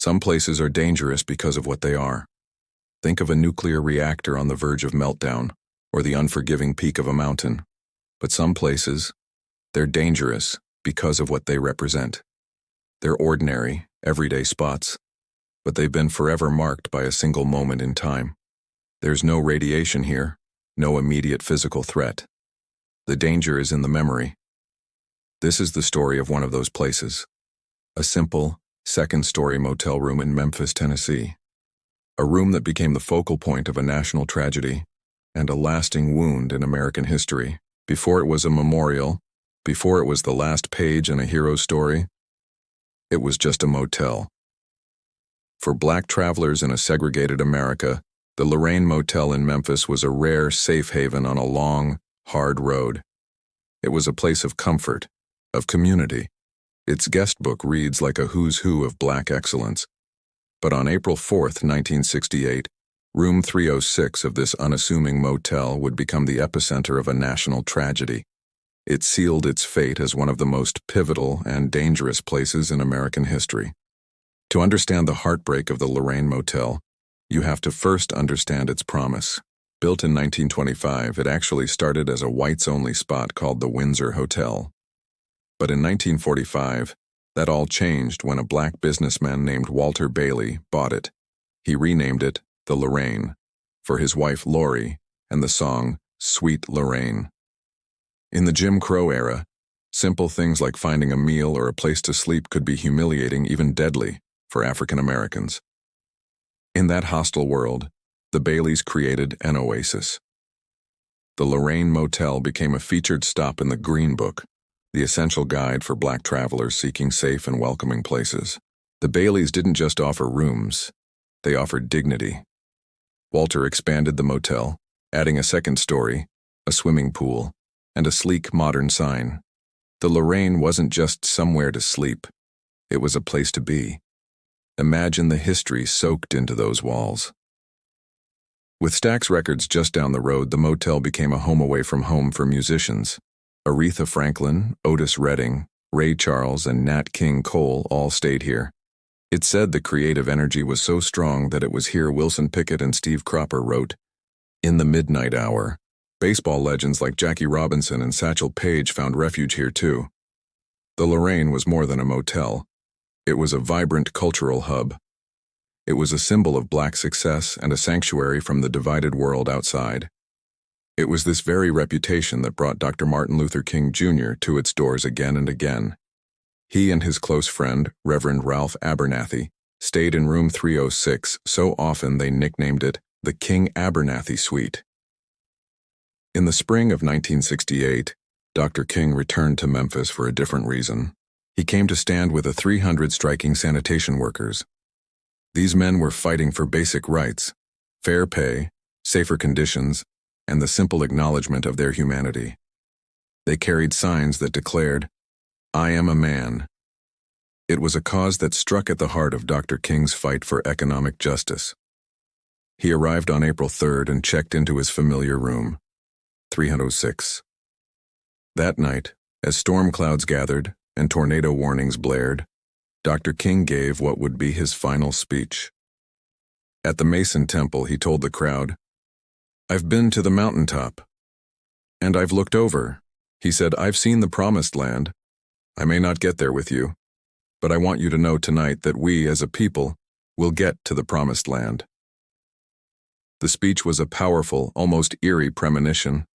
Some places are dangerous because of what they are. Think of a nuclear reactor on the verge of meltdown, or the unforgiving peak of a mountain. But some places, they're dangerous because of what they represent. They're ordinary, everyday spots, but they've been forever marked by a single moment in time. There's no radiation here, no immediate physical threat. The danger is in the memory. This is the story of one of those places. A simple, second-story motel room in Memphis, Tennessee. A room that became the focal point of a national tragedy and a lasting wound in American history. Before it was a memorial, before it was the last page in a hero's story, it was just a motel. For Black travelers in a segregated America, the Lorraine Motel in Memphis was a rare safe haven on a long, hard road. It was a place of comfort, of community. Its guest book reads like a who's who of Black excellence. But on April 4th, 1968, room 306 of this unassuming motel would become the epicenter of a national tragedy. It sealed its fate as one of the most pivotal and dangerous places in American history. To understand the heartbreak of the Lorraine Motel, you have to first understand its promise. Built in 1925, it actually started as a whites-only spot called the Windsor Hotel. But in 1945, that all changed when a Black businessman named Walter Bailey bought it. He renamed it the Lorraine, for his wife Lori and the song Sweet Lorraine. In the Jim Crow era, simple things like finding a meal or a place to sleep could be humiliating, even deadly, for African Americans. In that hostile world, the Baileys created an oasis. The Lorraine Motel became a featured stop in the Green Book, the essential guide for Black travelers seeking safe and welcoming places. The Baileys didn't just offer rooms, they offered dignity. Walter expanded the motel, adding a second story, a swimming pool, and a sleek modern sign. The Lorraine wasn't just somewhere to sleep, it was a place to be. Imagine the history soaked into those walls. With Stax Records just down the road, the motel became a home away from home for musicians. Aretha Franklin, Otis Redding, Ray Charles, and Nat King Cole all stayed here. It's said the creative energy was so strong that it was here Wilson Pickett and Steve Cropper wrote, "In the midnight hour." Baseball legends like Jackie Robinson and Satchel Paige found refuge here too. The Lorraine was more than a motel. It was a vibrant cultural hub. It was a symbol of Black success and a sanctuary from the divided world outside. It was this very reputation that brought Dr. Martin Luther King Jr. to its doors again and again. He and his close friend, Reverend Ralph Abernathy, stayed in room 306 so often they nicknamed it the King Abernathy Suite. In the spring of 1968, Dr. King returned to Memphis for a different reason. He came to stand with 300 striking sanitation workers. These men were fighting for basic rights, fair pay, safer conditions, and the simple acknowledgement of their humanity. They carried signs that declared, "I am a man." It was a cause that struck at the heart of Dr. King's fight for economic justice. He arrived on April 3rd and checked into his familiar room, 306. That night, as storm clouds gathered and tornado warnings blared, Dr. King gave what would be his final speech. At the Mason Temple, he told the crowd, "I've been to the mountaintop, and I've looked over." He said, "I've seen the promised land. I may not get there with you, but I want you to know tonight that we, as a people, will get to the promised land." The speech was a powerful, almost eerie premonition.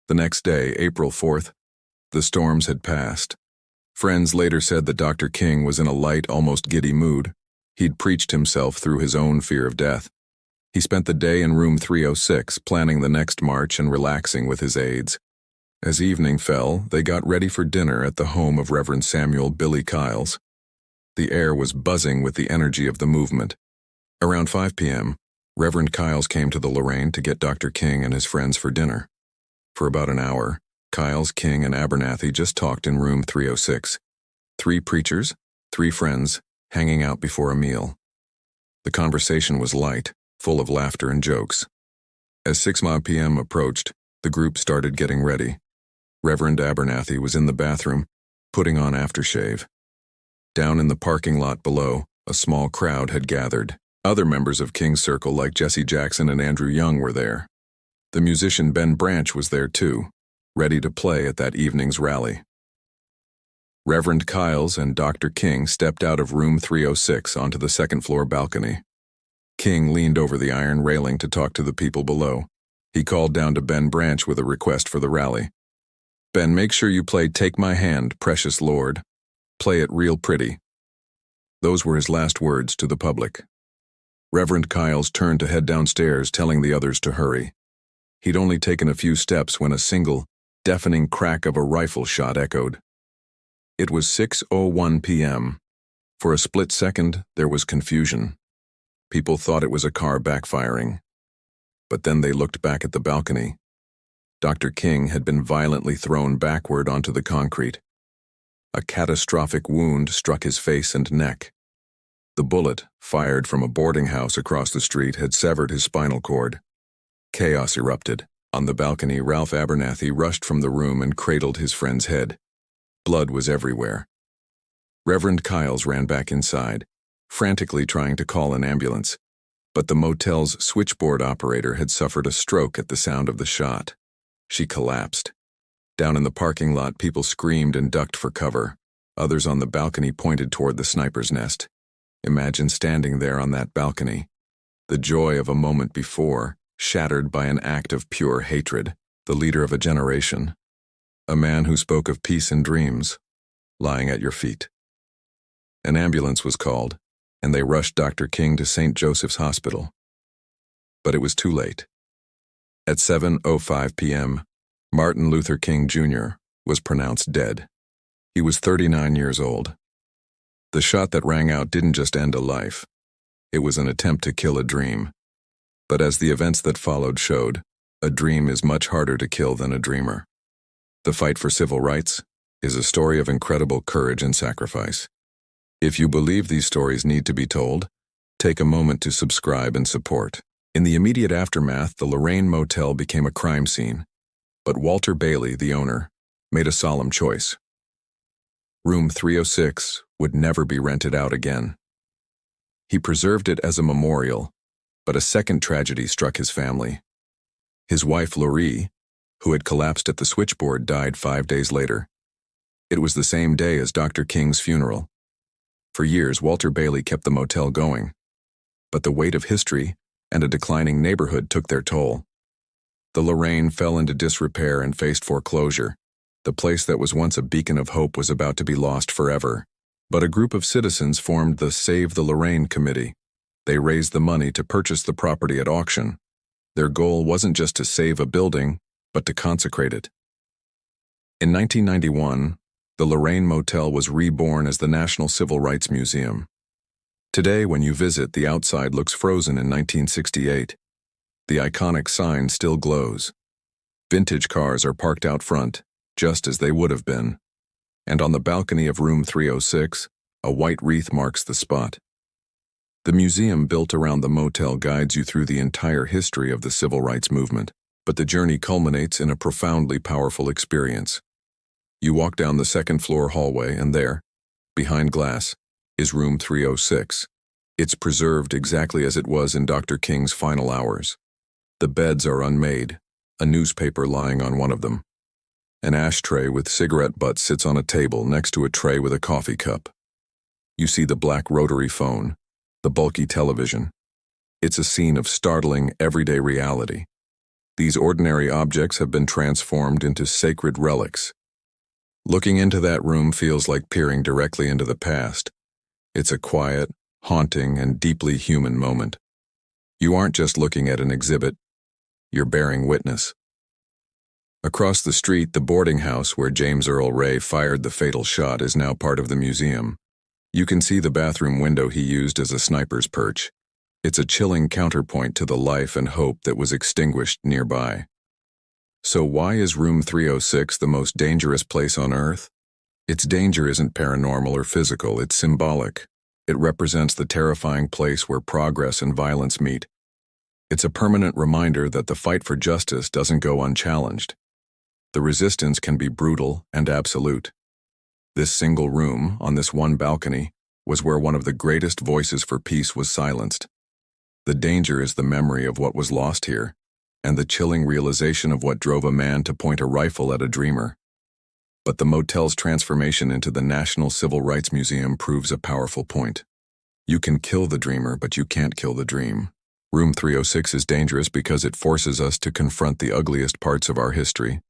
The next day, April 4th, the storms had passed. Friends later said that Dr. King was in a light, almost giddy mood. He'd preached himself through his own fear of death. He spent the day in room 306, planning the next march and relaxing with his aides. As evening fell, they got ready for dinner at the home of Reverend Samuel Billy Kiles. The air was buzzing with the energy of the movement. Around 5 p.m., Reverend Kiles came to the Lorraine to get Dr. King and his friends for dinner. For about an hour, Kiles, King, and Abernathy just talked in room 306. 3 preachers, 3 friends, hanging out before a meal. The conversation was light, full of laughter and jokes. As 6 p.m. approached, the group started getting ready. Reverend Abernathy was in the bathroom, putting on aftershave. Down in the parking lot below, A small crowd had gathered. Other members of King's Circle like Jesse Jackson and Andrew Young were there. The musician Ben Branch was there too, ready to play at that evening's rally. Reverend Kyles and Dr. King stepped out of room 306 onto the second-floor balcony. King leaned over the iron railing to talk to the people below. He called down to Ben Branch with a request for the rally. "Ben, make sure you play Take My Hand, Precious Lord. Play it real pretty." Those were his last words to the public. Reverend Kyles turned to head downstairs, telling the others to hurry. He'd only taken a few steps when a single, deafening crack of a rifle shot echoed. It was 6:01 p.m. For a split second, there was confusion. People thought it was a car backfiring. But then they looked back at the balcony. Dr. King had been violently thrown backward onto the concrete. A catastrophic wound struck his face and neck. The bullet, fired from a boarding house across the street, had severed his spinal cord. Chaos erupted. On the balcony, Ralph Abernathy rushed from the room and cradled his friend's head. Blood was everywhere. Reverend Kyles ran back inside, frantically trying to call an ambulance, but the motel's switchboard operator had suffered a stroke at the sound of the shot. She collapsed. Down in the parking lot, people screamed and ducked for cover. Others on the balcony pointed toward the sniper's nest. Imagine standing there on that balcony. The joy of a moment before, shattered by an act of pure hatred. The leader of a generation. A man who spoke of peace and dreams, lying at your feet. An ambulance was called, and they rushed Dr. King to St. Joseph's Hospital. But it was too late. At 7:05 p.m., Martin Luther King Jr. was pronounced dead. He was 39 years old. The shot that rang out didn't just end a life. It was an attempt to kill a dream. But as the events that followed showed, a dream is much harder to kill than a dreamer. The fight for civil rights is a story of incredible courage and sacrifice. If you believe these stories need to be told, take a moment to subscribe and support. In the immediate aftermath, the Lorraine Motel became a crime scene, but Walter Bailey, the owner, made a solemn choice. Room 306 would never be rented out again. He preserved it as a memorial, but a second tragedy struck his family. His wife, Laurie, who had collapsed at the switchboard, died 5 days later. It was the same day as Dr. King's funeral. For years, Walter Bailey kept the motel going. But the weight of history and a declining neighborhood took their toll. The Lorraine fell into disrepair and faced foreclosure. The place that was once a beacon of hope was about to be lost forever. But a group of citizens formed the Save the Lorraine Committee. They raised the money to purchase the property at auction. Their goal wasn't just to save a building, but to consecrate it. In 1991, the Lorraine Motel was reborn as the National Civil Rights Museum. Today, when you visit, the outside looks frozen in 1968. The iconic sign still glows. Vintage cars are parked out front, just as they would have been. And on the balcony of room 306, a white wreath marks the spot. The museum built around the motel guides you through the entire history of the civil rights movement. But the journey culminates in a profoundly powerful experience. You walk down the second-floor hallway, and there, behind glass, is room 306. It's preserved exactly as it was in Dr. King's final hours. The beds are unmade, a newspaper lying on one of them. An ashtray with cigarette butts sits on a table next to a tray with a coffee cup. You see the black rotary phone, the bulky television. It's a scene of startling, everyday reality. These ordinary objects have been transformed into sacred relics. Looking into that room feels like peering directly into the past. It's a quiet, haunting, and deeply human moment. You aren't just looking at an exhibit, you're bearing witness. Across the street, the boarding house where James Earl Ray fired the fatal shot is now part of the museum. You can see the bathroom window he used as a sniper's perch. It's a chilling counterpoint to the life and hope that was extinguished nearby. So why is room 306 the most dangerous place on Earth? Its danger isn't paranormal or physical, it's symbolic. It represents the terrifying place where progress and violence meet. It's a permanent reminder that the fight for justice doesn't go unchallenged. The resistance can be brutal and absolute. This single room, on this one balcony, was where one of the greatest voices for peace was silenced. The danger is the memory of what was lost here, and the chilling realization of what drove a man to point a rifle at a dreamer. But the motel's transformation into the National Civil Rights Museum proves a powerful point. You can kill the dreamer, but you can't kill the dream. Room 306 is dangerous because it forces us to confront the ugliest parts of our history,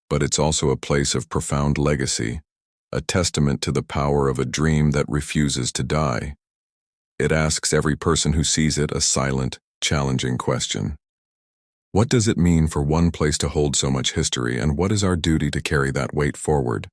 but it's also a place of profound legacy, a testament to the power of a dream that refuses to die. It asks every person who sees it a silent, challenging question. What does it mean for one place to hold so much history, and what is our duty to carry that weight forward?